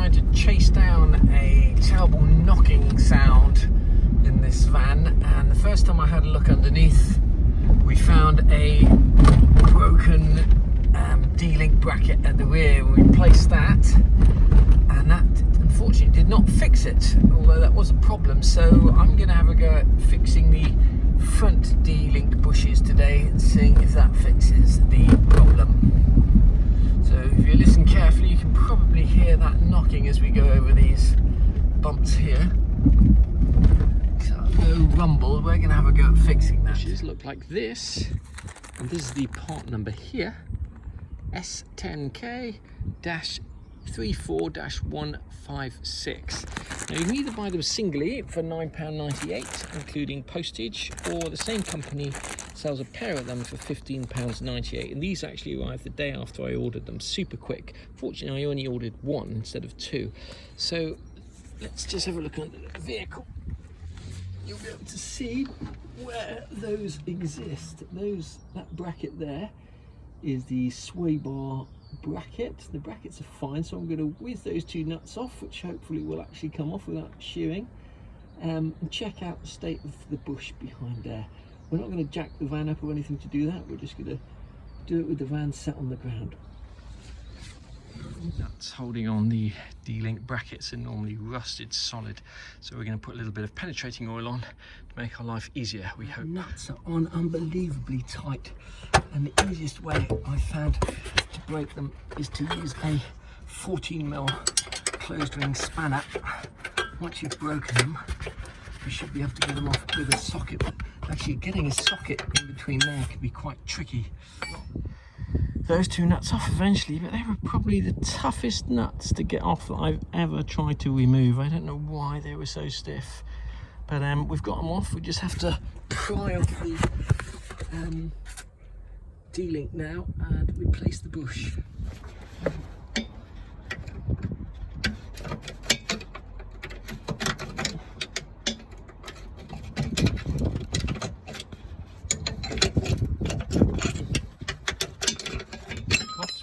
trying to chase down a terrible knocking sound in this van, and the first time I had a look underneath, we found a broken D-link bracket at the rear. We replaced that, and that unfortunately did not fix it, although that was a problem. So I'm going to have a go at fixing the front D-link bushes today and seeing if that fixes the problem. So if you listen carefully, you can probably hear that knocking as we go over these bumps here. So no rumble. We're going to have a go at fixing that. Bushes look like this, and this is the part number here, S10K-34-156. Now you can either buy them singly for £9.98 including postage, or the same company sells a pair of them for £15.98, and these actually arrived the day after I ordered them, super quick. Fortunately I only ordered one instead of two. So let's just have a look under the vehicle. You'll be able to see where those exist. That bracket there is the sway bar bracket. The brackets are fine, so I'm going to whiz those two nuts off, which hopefully will actually come off without shearing, and check out the state of the bush behind there. We're not going to jack the van up or anything to do that. We're just going to do it with the van set on the ground. Nuts holding on the D-link brackets are normally rusted solid, so we're going to put a little bit of penetrating oil on to make our life easier, we hope. Nuts are on unbelievably tight, and the easiest way I found to break them is to use a 14mm closed ring spanner. Once you've broken them, you should be able to get them off with a socket. But actually getting a socket in between there can be quite tricky. Those two nuts off eventually, but they were probably the toughest nuts to get off that I've ever tried to remove. I don't know why they were so stiff, but we've got them off. We just have to pry off the D-link now and replace the bush.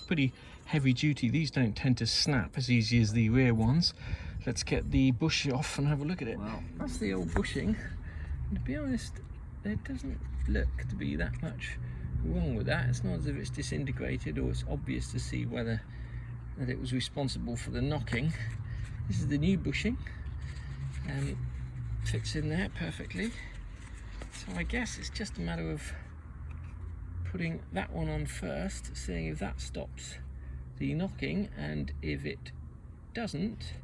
Pretty heavy duty. These don't tend to snap as easy as the rear ones. Let's get the bush off and have a look at it. Wow, that's the old bushing, and to be honest, there doesn't look to be that much wrong with that. It's not as if it's disintegrated or it's obvious to see whether that it was responsible for the knocking. This is the new bushing, fits in there perfectly. So I guess it's just a matter of putting that one on first, seeing if that stops the knocking, and if it doesn't,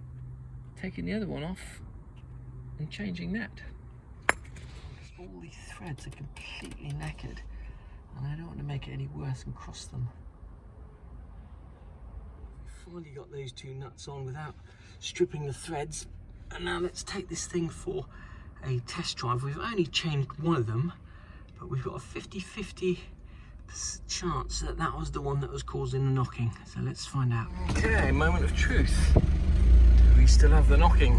taking the other one off and changing that. All these threads are completely knackered, and I don't want to make it any worse and cross them. Finally got those two nuts on without stripping the threads, and now let's take this thing for a test drive. We've only changed one of them, but we've got a 50-50 chance that that was the one that was causing the knocking, so let's find out. Okay, moment of truth. Do we still have the knocking?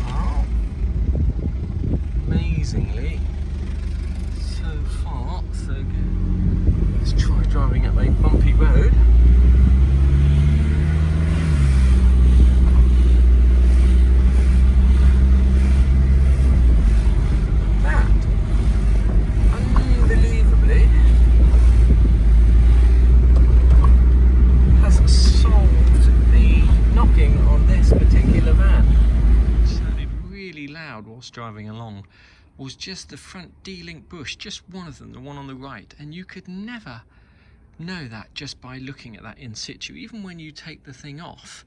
Well, amazingly, so far so good. Let's try driving up a bumpy road. Whilst driving along was just the front D-link bush, just one of them, the one on the right, and you could never know that just by looking at that in situ. Even when you take the thing off,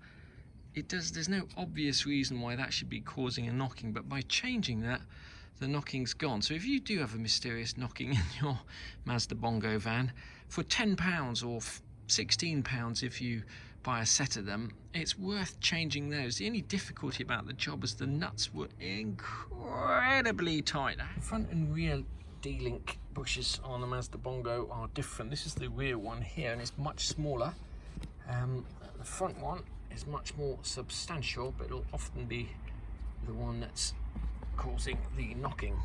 there's no obvious reason why that should be causing a knocking, but by changing that, the knocking's gone. So if you do have a mysterious knocking in your Mazda Bongo van, for £10 or £16 if you buy a set of them, it's worth changing those. The only difficulty about the job is the nuts were incredibly tight. The front and rear D-link bushes on the Mazda Bongo are different. This is the rear one here, and it's much smaller. The front one is much more substantial, but it'll often be the one that's causing the knocking.